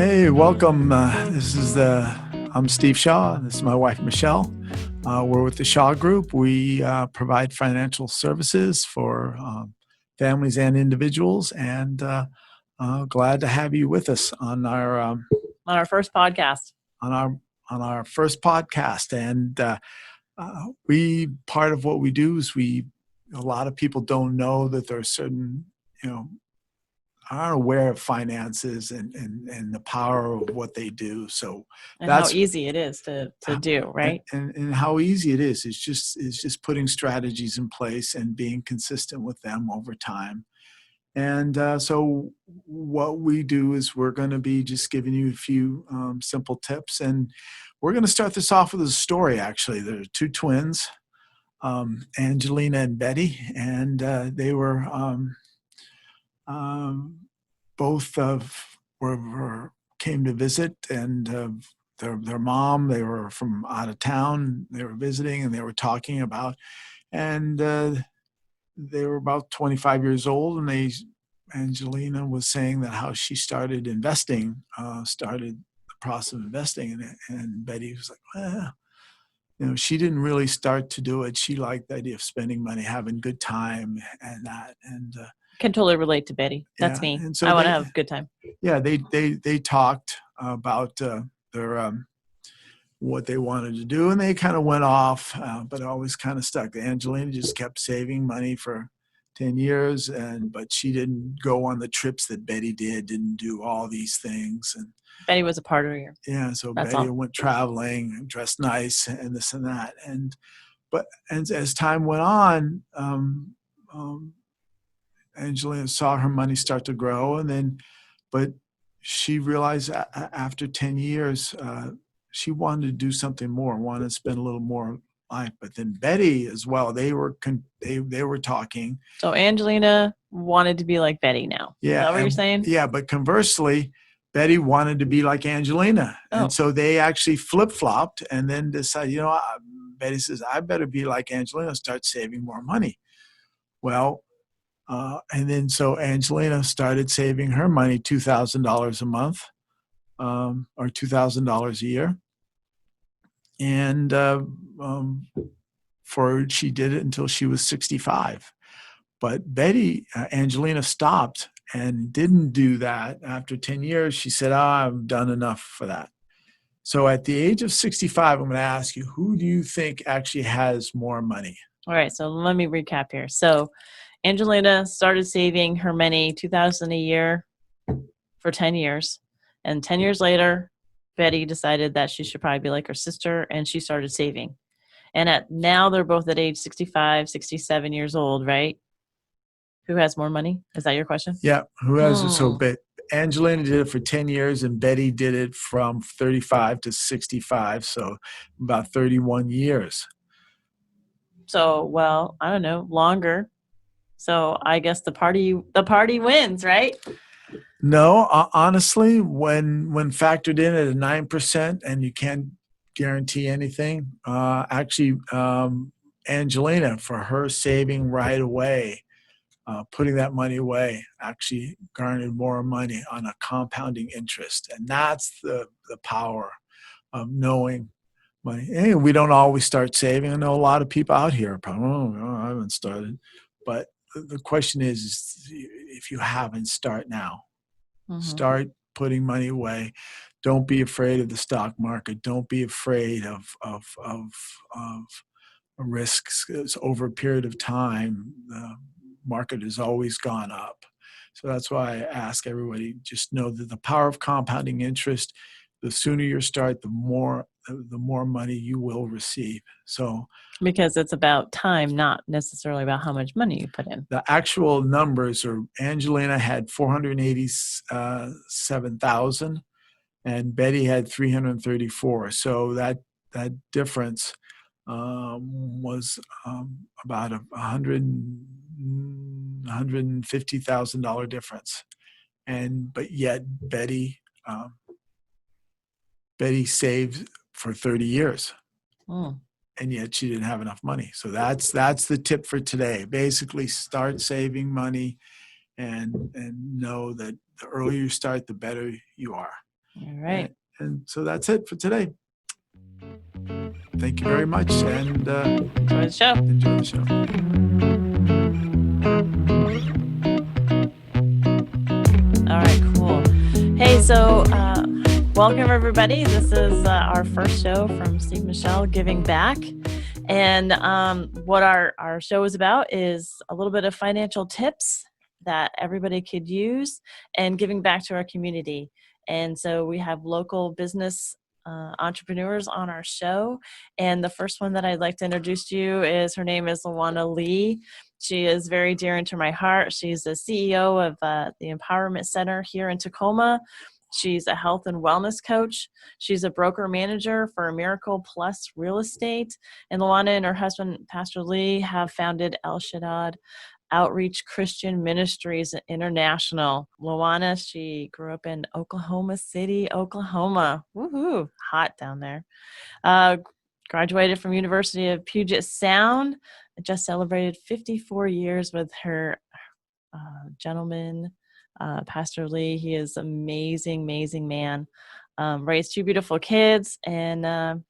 Hey, welcome. I'm Steve Shaw. This is my wife, Michele. We're with the Shaw Group. We provide financial services for families and individuals, and glad to have you with us on our first podcast. on our on our first podcast. And we part of what we do is a lot of people don't know that there are certain aren't aware of finances and the power of what they do. So and how easy it is to do, right? And how easy it is. It's just putting strategies in place and being consistent with them over time. And so what we do is we're going to be just giving you a few simple tips. And we're going to start this off with a story, actually. There are two twins, Angelina and Betty, and they were both came to visit, and their mom, they were from out of town. They were visiting, and they were talking about, and they were about 25 years old, and Angelina was saying that how she started investing, started the process of investing, and Betty was like, well, she didn't really start to do it. She liked the idea of spending money, having good time, and that, and can totally relate to Betty. That's me. And so I want to have a good time. Yeah, they talked about their what they wanted to do, and they kind of went off, but always kind of stuck. Angelina just kept saving money for 10 years, but she didn't go on the trips that Betty did, didn't do all these things. And Betty was a partier. Yeah, so that's Betty went traveling, dressed nice, and this and that. And as time went on, Angelina saw her money start to grow, but she realized after 10 years, she wanted to do something more, wanted to spend a little more life. But then Betty as well, they were talking. So Angelina wanted to be like Betty now. Yeah. Is that what you're saying? Yeah, but conversely, Betty wanted to be like Angelina. Oh. And so they actually flip-flopped and then decided, Betty says, I better be like Angelina, start saving more money. Well, and then so Angelina started saving her money, $2,000 a month, or $2,000 a year. And she did it until she was 65. But Angelina stopped and didn't do that. After 10 years, she said, I've done enough for that. So at the age of 65, I'm going to ask you, who do you think actually has more money? All right, so let me recap here. So Angelina started saving her money, $2,000 a year for 10 years. And 10 years later, Betty decided that she should probably be like her sister, and she started saving. And now they're both at age 65, 67 years old, right? Who has more money? Is that your question? Yeah, who has it? So Angelina did it for 10 years, and Betty did it from 35 to 65, so about 31 years. So, well, I don't know, longer. So I guess the party wins, right? No, honestly, when factored in at a 9%, and you can't guarantee anything, actually, Angelina, for her saving right away, putting that money away, actually garnered more money on a compounding interest, and that's the power of knowing money. And we don't always start saving. I know a lot of people out here probably, I haven't started, but the question is if you haven't, start now. Mm-hmm. Start putting money away. Don't be afraid of the stock market. Don't be afraid of risks. Over a period of time, the market has always gone up. So that's why I ask everybody, just know that the power of compounding interest, the sooner you start, the more money you will receive. So because it's about time, not necessarily about how much money you put in. The actual numbers are Angelina had 487,000 and Betty had 334. So that difference was about $150,000 difference. But yet Betty saved for 30 years. And yet she didn't have enough money. So that's the tip for today. Basically, start saving money and know that the earlier you start, the better you are. All right. And so that's it for today. Thank you very much, and Enjoy the show. enjoy the show. All right, cool. Hey, so welcome everybody. This is our first show from Steve and Michele Giving Back. And what our show is about is a little bit of financial tips that everybody could use and giving back to our community. And so we have local business entrepreneurs on our show. And the first one that I'd like to introduce to you is, her name is Lawanna Lee. She is very dear into my heart. She's the CEO of the Empowerment Center here in Tacoma. She's a health and wellness coach. She's a broker manager for Miracle Plus Real Estate. And Lawanna and her husband, Pastor Lee, have founded El Shaddad Outreach Christian Ministries International. Lawanna, she grew up in Oklahoma City, Oklahoma. Woohoo, hot down there. Graduated from University of Puget Sound. Just celebrated 54 years with her gentleman, Pastor Lee. He is amazing, amazing man. Raised two beautiful kids, and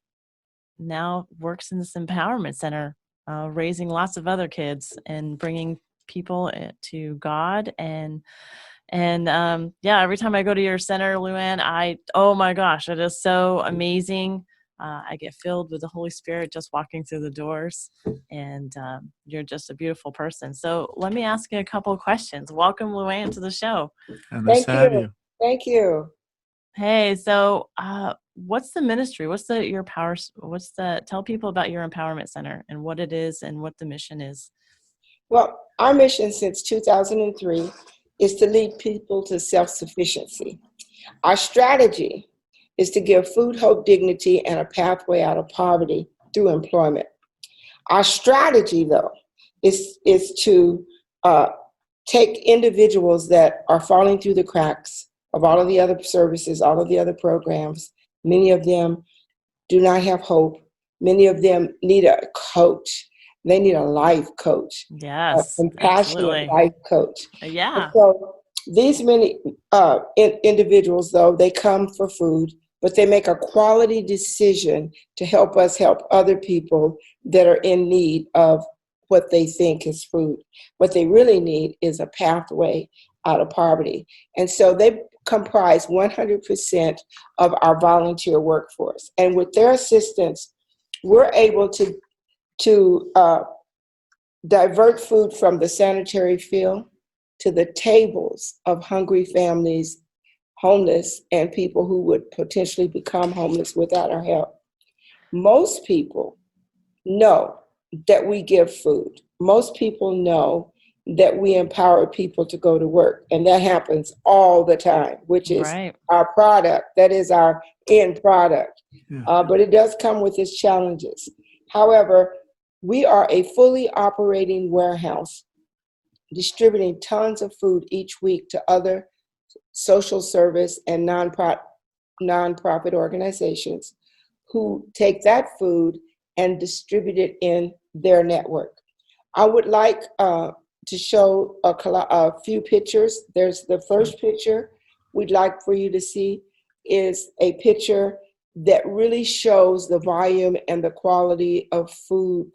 now works in this empowerment center, raising lots of other kids and bringing people to God. And every time I go to your center, Luann, oh my gosh, it is so amazing. I get filled with the Holy Spirit just walking through the doors, and you're just a beautiful person. So let me ask you a couple of questions. Welcome, Luann, to the show. And nice to have you. Thank you. Hey, so what's the ministry? Tell people about your empowerment center and what it is and what the mission is. Well, our mission since 2003 is to lead people to self-sufficiency. Our strategy is to give food, hope, dignity, and a pathway out of poverty through employment. Our strategy, though, is to take individuals that are falling through the cracks of all of the other services, all of the other programs. Many of them do not have hope. Many of them need a coach. They need a life coach. Yes, a compassionate absolutely. life coach. Yeah. And so these many individuals, though, they come for food, but they make a quality decision to help us help other people that are in need of what they think is food. What they really need is a pathway out of poverty. And so they comprise 100% of our volunteer workforce. And with their assistance, we're able to divert food from the sanitary field to the tables of hungry families, homeless, and people who would potentially become homeless without our help. Most people know that we give food. Most people know that we empower people to go to work. And that happens all the time, which is right. Our product. That is our end product. Yeah. But it does come with its challenges. However, we are a fully operating warehouse distributing tons of food each week to other social service and nonprofit organizations who take that food and distribute it in their network. I would like to show a few pictures. There's the first picture we'd like for you to see is a picture that really shows the volume and the quantity of food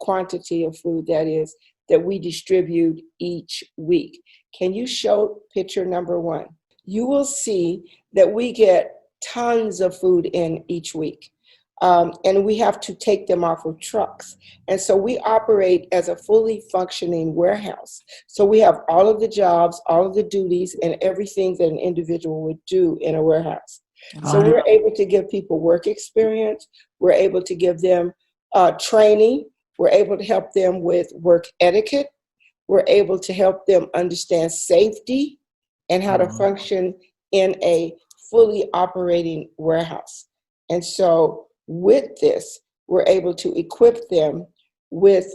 that we distribute each week. Can you show picture number one? You will see that we get tons of food in each week. And we have to take them off of trucks. And so we operate as a fully functioning warehouse. So we have all of the jobs, all of the duties, and everything that an individual would do in a warehouse. So we're able to give people work experience. We're able to give them training. We're able to help them with work etiquette. We're able to help them understand safety and how to function in a fully operating warehouse. And so with this, we're able to equip them with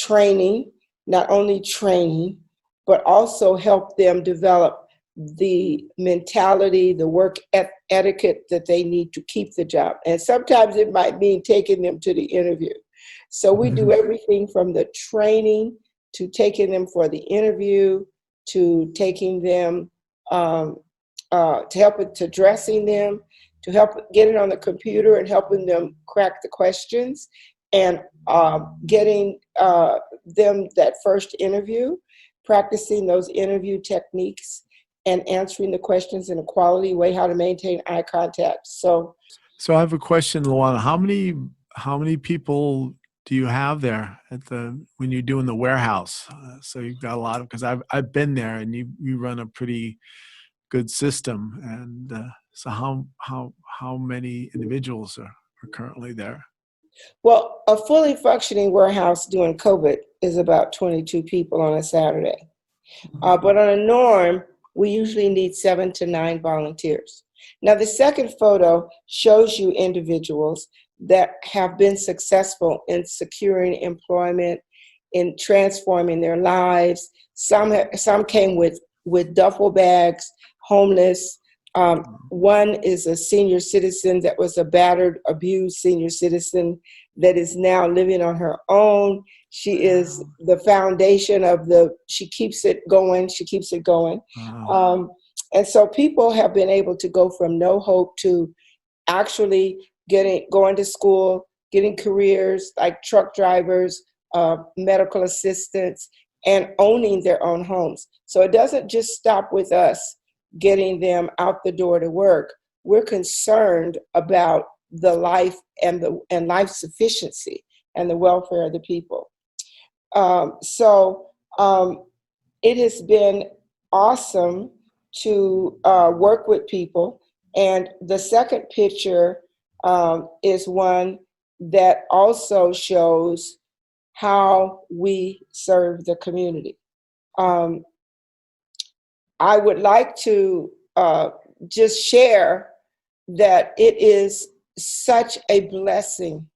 training, not only training, but also help them develop the mentality, the work etiquette that they need to keep the job. And sometimes it might mean taking them to the interview. So we do everything from the training to taking them for the interview, to taking them to help with to dressing them, to help get it on the computer and helping them crack the questions and getting them that first interview, practicing those interview techniques and answering the questions in a quality way, how to maintain eye contact. So So I have a question, Lawanna. How many people do you have there at when you're doing the warehouse? So you've got a lot of, because I've been there, and you run a pretty good system. And so how many individuals are currently there? well, a fully functioning warehouse during COVID is about 22 people on a Saturday. But on a norm, we usually need 7 to 9 volunteers. Now, the second photo shows you individuals that have been successful in securing employment, in transforming their lives. Some came with duffel bags, homeless. One is a senior citizen that was a battered, abused senior citizen that is now living on her own. She is the foundation of she keeps it going. She keeps it going. And so people have been able to go from no hope to actually going to school, getting careers like truck drivers, medical assistants, and owning their own homes. So it doesn't just stop with us getting them out the door to work. We're concerned about the life and life sufficiency and the welfare of the people. So it has been awesome to work with people. And the second picture is one that also shows how we serve the community. I would like to just share that it is such a blessing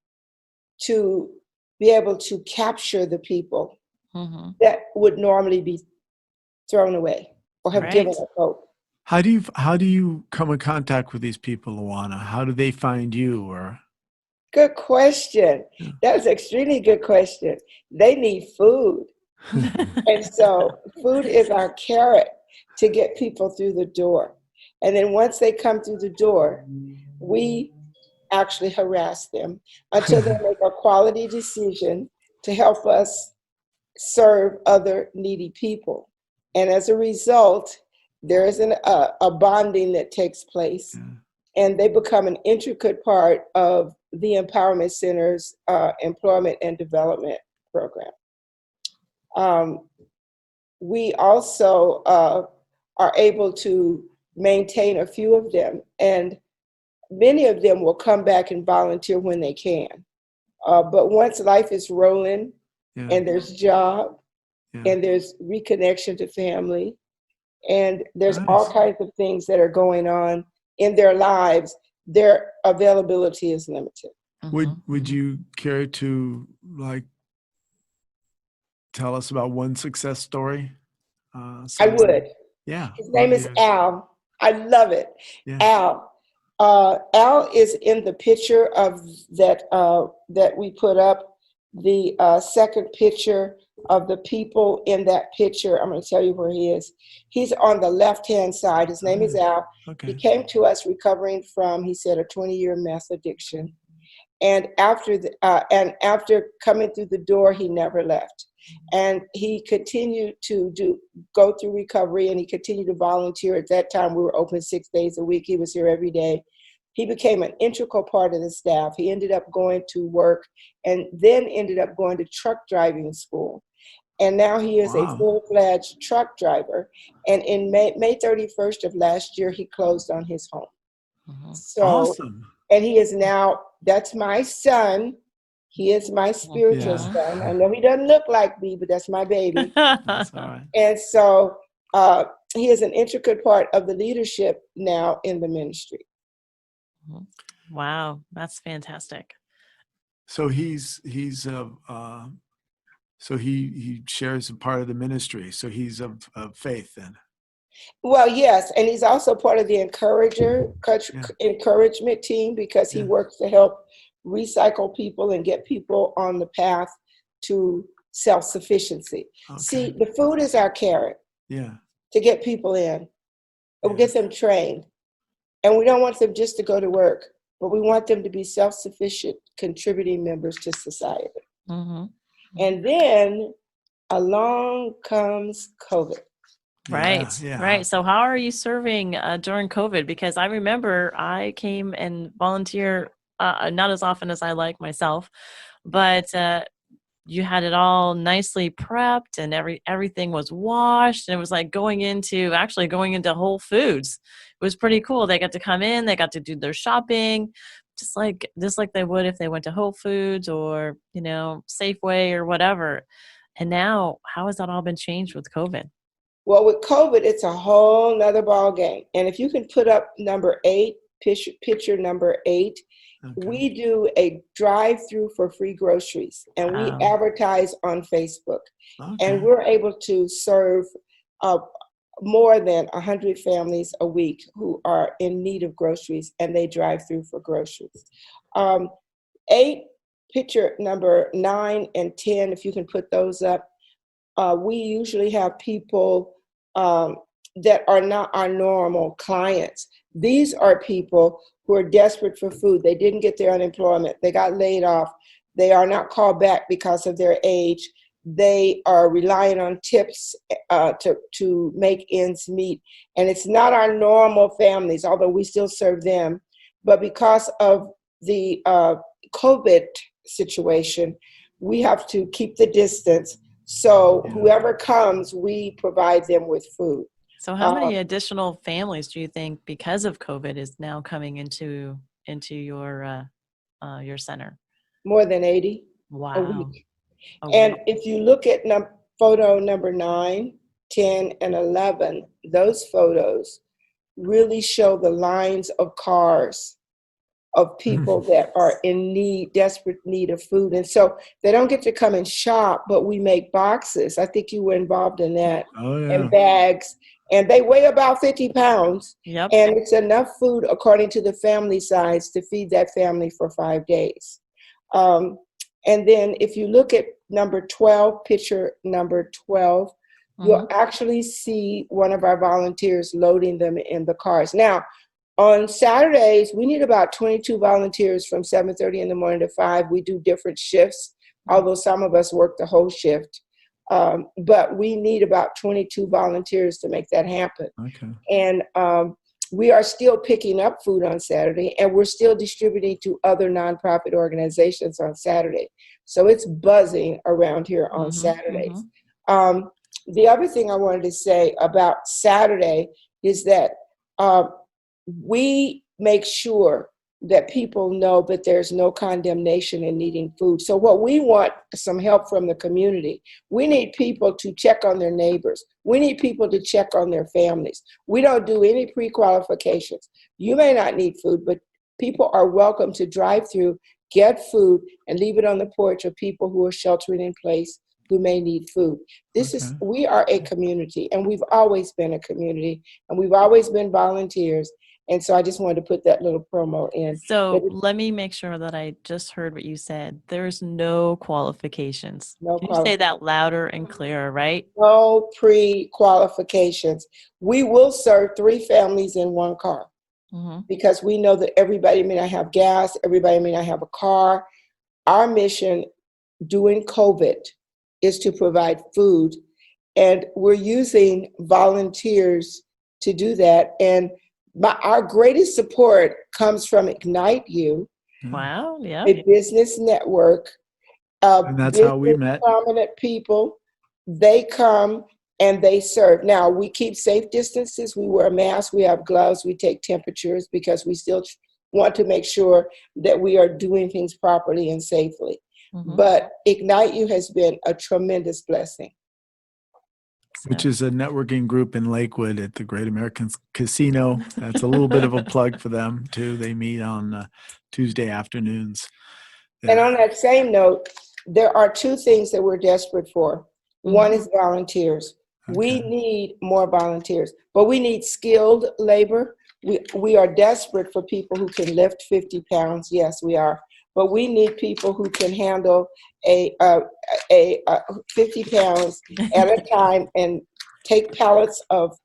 to be able to capture the people that would normally be thrown away or have given up hope. How do you come in contact with these people, Lawanna? How do they find you? Or Good question. That's an extremely good question. They need food. And so food is our carrot to get people through the door. And then once they come through the door, we actually harass them until they make a quality decision to help us serve other needy people. And as a result, there is a bonding that takes place, and they become an intricate part of the Empowerment Center's employment and development program. We also are able to maintain a few of them, and many of them will come back and volunteer when they can. But once life is rolling, and there's job, and there's reconnection to family, and there's all kinds of things that are going on in their lives, their availability is limited. Would you care to tell us about one success story? I would. Yeah. His name is Al. I love it. Yeah. Al. Al is in the picture of that we put up. The second picture of the people in that picture, I'm going to tell you where he is. He's on the left-hand side. His name is Al. Okay. He came to us recovering from, he said, a 20-year meth addiction. And after coming through the door, he never left. And he continued to go through recovery, and he continued to volunteer. At that time, we were open 6 days a week. He was here every day. He became an integral part of the staff. He ended up going to work and then ended up going to truck driving school. And now he is a full-fledged truck driver. And in May 31st of last year, he closed on his home. So, awesome. And he is now, that's my son. He is my spiritual son. I know he doesn't look like me, but that's my baby. That's all right. And so he is an intricate part of the leadership now in the ministry. Wow, that's fantastic. So he shares a part of the ministry. So he's of faith then. Well, yes, and he's also part of the encouragement team, because he works to help recycle people and get people on the path to self-sufficiency. Okay. See, the food is our carrot. To get people in. We'll get them trained. And we don't want them just to go to work, but we want them to be self-sufficient, contributing members to society. Mm-hmm. And then along comes COVID. Right, Yeah. right. So how are you serving during COVID? Because I remember I came and volunteer not as often as I like myself, but you had it all nicely prepped and everything was washed, and it was like going into Whole Foods. It was pretty cool. They got to come in, they got to do their shopping just like they would if they went to Whole Foods or, Safeway or whatever. And now how has that all been changed with COVID? Well, with COVID, it's a whole nother ball game. And if you can put up number 8, picture number 8, Okay. we do a drive-through for free groceries, and we Wow. advertise on Facebook. Okay. And we're able to serve more than 100 families a week who are in need of groceries, and they drive through for groceries. 8, picture number 9 and 10, if you can put those up. We usually have people that are not our normal clients. These are people who are desperate for food. They didn't get their unemployment. They got laid off. They are not called back because of their age. They are relying on tips to make ends meet. And it's not our normal families, although we still serve them. But because of the COVID situation, we have to keep the distance. So whoever comes, we provide them with food. So how many additional families do you think, because of COVID, is now coming into your center? More than 80 a Wow. week. Oh, And wow. if you look at photo number 9, 10, and 11, those photos really show the lines of cars of people that are in desperate need of food. And so they don't get to come and shop, but we make boxes. I think you were involved in that. Oh, yeah. And bags. And they weigh about 50 pounds. Yep. And it's enough food, according to the family size, to feed that family for 5 days. And then if you look at number 12, picture number 12, you'll actually see one of our volunteers loading them in the cars. Now, on Saturdays, we need about 22 volunteers from 7:30 in the morning to 5. We do different shifts, although some of us work the whole shift. But we need about 22 volunteers to make that happen. Okay. And we are still picking up food on Saturday, and we're still distributing to other nonprofit organizations on Saturday. So it's buzzing around here on Saturdays. The other thing I wanted to say about Saturday is that we make sure that people know that there's no condemnation in needing food. So what we want some help from the community. We need people to check on their neighbors. We need people to check on their families. We don't do any pre-qualifications. You may not need food, but people are welcome to drive through, get food, and leave it on the porch of people who are sheltering in place who may need food. We are a community, and we've always been a community, and we've always been volunteers. And so I just wanted to put that little promo in. So let me make sure that I just heard what you said. There's no qualifications. Can you say that louder and clearer, right? No pre-qualifications. We will serve 3 families in 1 car because we know that everybody may not have gas, everybody may not have a car. Our mission during COVID is to provide food, and we're using volunteers to do that. And our greatest support comes from Ignite You. Wow, yeah. A business network And that's how we met. Prominent people. They come and they serve. Now, we keep safe distances. We wear masks. We have gloves. We take temperatures because we still want to make sure that we are doing things properly and safely. But Ignite You has been a tremendous blessing. Which is a networking group in Lakewood at the Great American Casino. That's a little bit of a plug for them, too. They meet on Tuesday afternoons. Yeah. And on that same note, there are 2 things that we're desperate for. One is volunteers. We need more volunteers, but we need skilled labor. We are desperate for people who can lift 50 pounds. Yes, we are. But we need people who can handle a 50 pounds at a time and take pallets of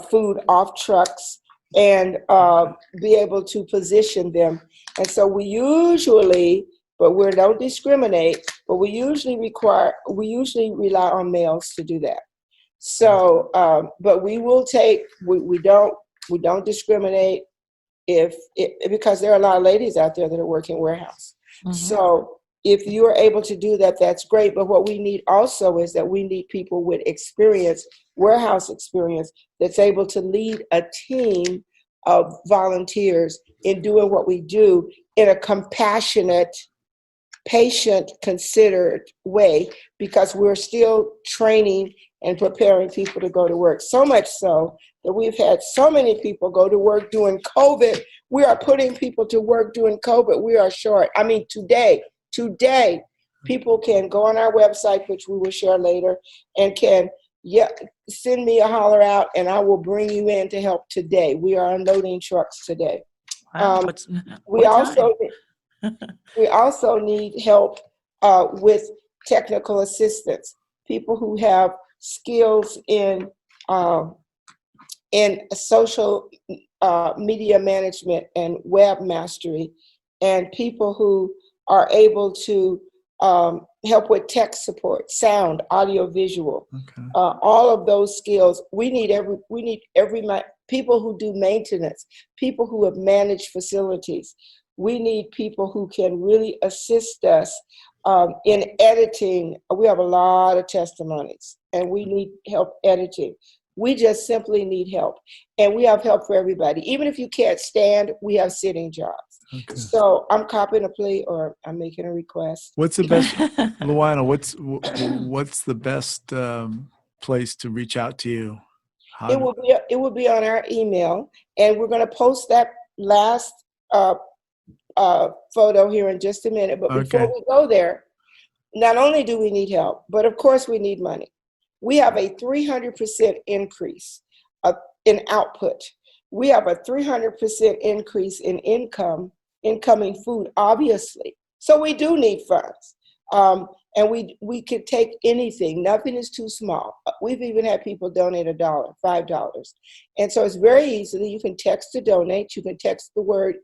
food off trucks, and be able to position them. And so we usually, but we don't discriminate, but we usually rely on males to do that. So, but we will take, we don't discriminate because there are a lot of ladies out there that are working warehouse. Mhm. So if you are able to do that, that's great. But what we need also is that we need people with experience, warehouse experience, that's able to lead a team of volunteers in doing what we do in a compassionate, patient, considered way, because we're still training and preparing people to go to work. So much so that we've had so many people go to work during COVID. We are putting people to work during COVID. We are short. I mean, today, people can go on our website, which we will share later, and can send me a holler out, and I will bring you in to help today. We are unloading trucks today. Wow. We what also time? we also need help with technical assistance, people who have skills in social media management and web mastery, and people who are able to help with tech support, sound, audio, visual, Okay. all of those skills. We need people who do maintenance, people who have managed facilities. We need people who can really assist us in editing. We have a lot of testimonies, and we need help editing. We just simply need help, and we have help for everybody. Even if you can't stand, we have sitting jobs. Okay. So I'm copying a plea, or I'm making a request. What's the best, Lawanna? What's the best place to reach out to you? It will be on our email, and we're going to post that last photo here in just a minute. But before we go there, not only do we need help, but of course we need money. We have a 300% increase in output. We have a 300% increase in incoming food, obviously. So we do need funds. And we could take anything. Nothing is too small. We've even had people donate $1, $5. And so it's very easily, you can text to donate. You can text the word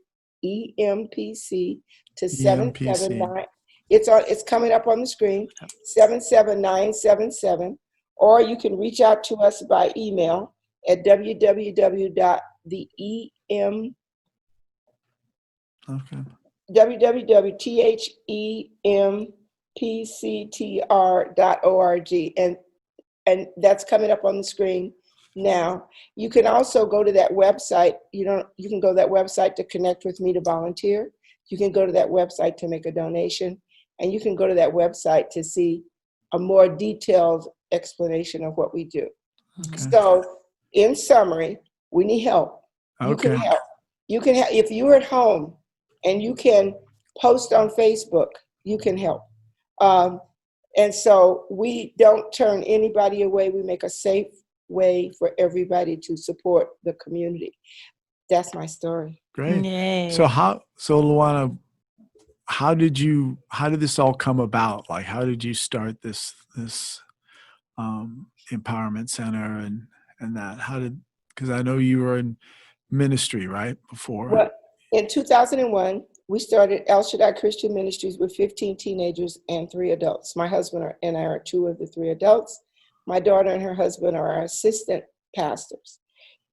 EMPC to 779. It's coming up on the screen, 77977, or you can reach out to us by email at www.thempctr.org, and that's coming up on the screen now. You can also go to that website. You can go to that website to connect with me to volunteer. You can go to that website to make a donation, and you can go to that website to see a more detailed explanation of what we do. Okay. So, in summary, we need help. You can help. You can if you're at home and you can post on Facebook, you can help. And so we don't turn anybody away. We make a safe way for everybody to support the community. That's my story. Great. Yay. So Lawanna, how did this all come about? Like, how did you start this empowerment center and that? Because I know you were in ministry, right? Before. Well, in 2001, we started El Shaddai Christian Ministries with 15 teenagers and 3 adults. My husband and I are 2 of the 3 adults. My daughter and her husband are our assistant pastors.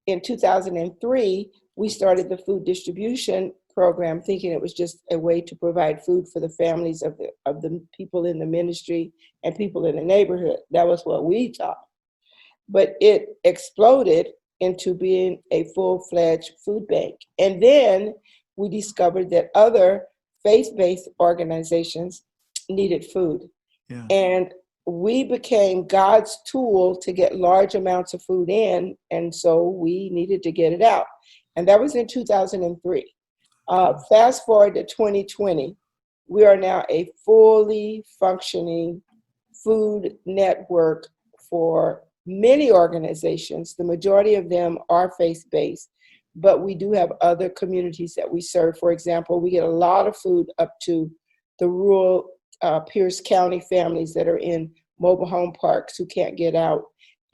In 2003, we started the food distribution program, thinking it was just a way to provide food for the families of the people in the ministry and people in the neighborhood. That was what we thought. But it exploded into being a full-fledged food bank. And then we discovered that other faith-based organizations needed food. Yeah. And we became God's tool to get large amounts of food in, and so we needed to get it out. And that was in 2003. Fast forward to 2020, we are now a fully functioning food network for many organizations. The majority of them are faith-based, but we do have other communities that we serve. For example, we get a lot of food up to the rural Pierce County families that are in mobile home parks who can't get out.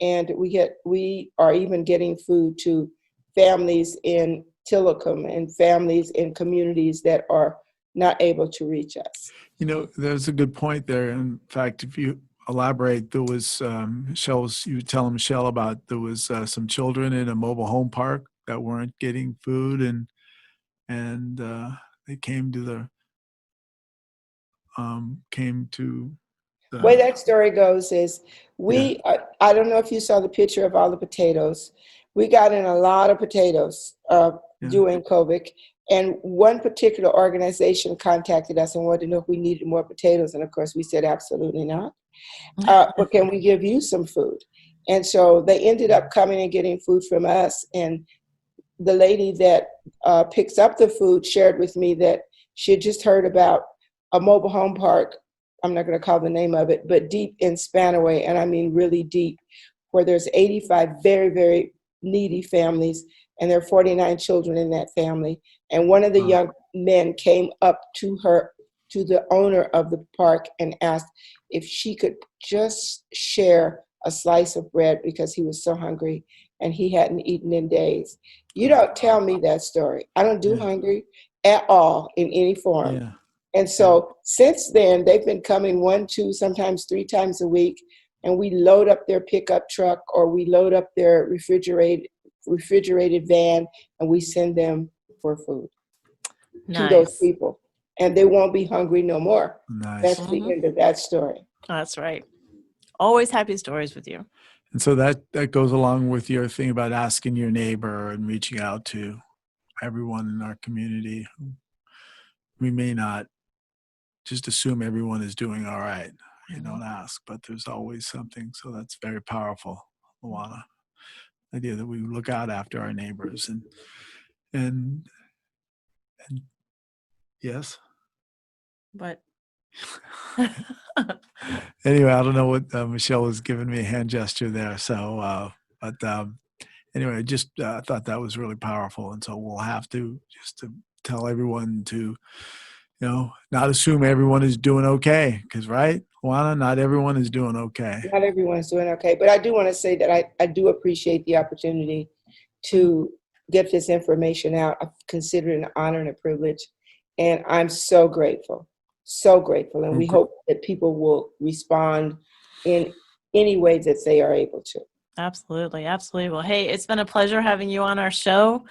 And we are even getting food to families in Tillicum and families in communities that are not able to reach us. You know, there's a good point there. In fact, if you elaborate, there was you were telling Michelle about there was some children in a mobile home park that weren't getting food, and they came to the came to The way the that story goes is I don't know if you saw the picture of all the potatoes. We got in a lot of potatoes during COVID. And one particular organization contacted us and wanted to know if we needed more potatoes. And of course, we said, absolutely not. But can we give you some food? And so they ended up coming and getting food from us. And the lady that picks up the food shared with me that she had just heard about a mobile home park. I'm not going to call the name of it, but deep in Spanaway, and I mean really deep, where there's 85 very, very needy families, and there are 49 children in that family. And one of the young men came up to the owner of the park, and asked if she could just share a slice of bread because he was so hungry and he hadn't eaten in days. You don't tell me that story. I don't do hungry at all in any form. Yeah. And so since then, they've been coming 1, 2, sometimes 3 times a week, and we load up their pickup truck or we load up their refrigerated van, and we send them for food to those people. And they won't be hungry no more. Nice. That's the end of that story. That's right. Always happy stories with you. And so that goes along with your thing about asking your neighbor and reaching out to everyone in our community. We may not just assume everyone is doing all right. You don't ask, but there's always something. So that's very powerful, Lawanna. The idea that we look out after our neighbors and yes. But Anyway, I don't know what Michelle was giving me a hand gesture there. So, but anyway, I just thought that was really powerful. And so we'll have to tell everyone to, not assume everyone is doing okay. Because, right, Lawanna, not everyone is doing okay. Not everyone's doing okay. But I do want to say that I do appreciate the opportunity to get this information out. I consider it an honor and a privilege. And I'm so grateful. So grateful. And we hope that people will respond in any way that they are able to. Absolutely. Absolutely. Well, hey, it's been a pleasure having you on our show.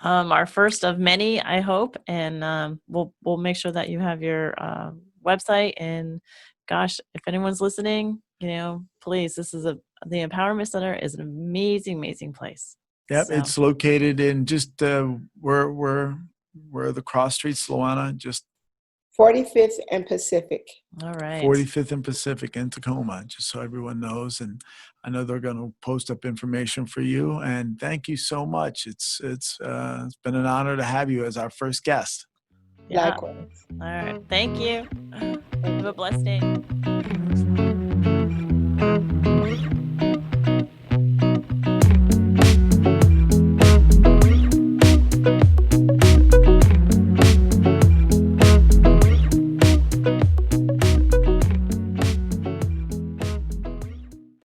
Our first of many, I hope. And we'll make sure that you have your website. And gosh, if anyone's listening, please, the Empowerment Center is an amazing, amazing place. Yep. So. It's located in just where are the cross streets, Lawanna? Just 45th and Pacific. All right. 45th and Pacific in Tacoma, just so everyone knows. And I know they're going to post up information for you. And thank you so much. It's been an honor to have you as our first guest. Yeah. Likewise. All right. Thank you. Have a blessed day.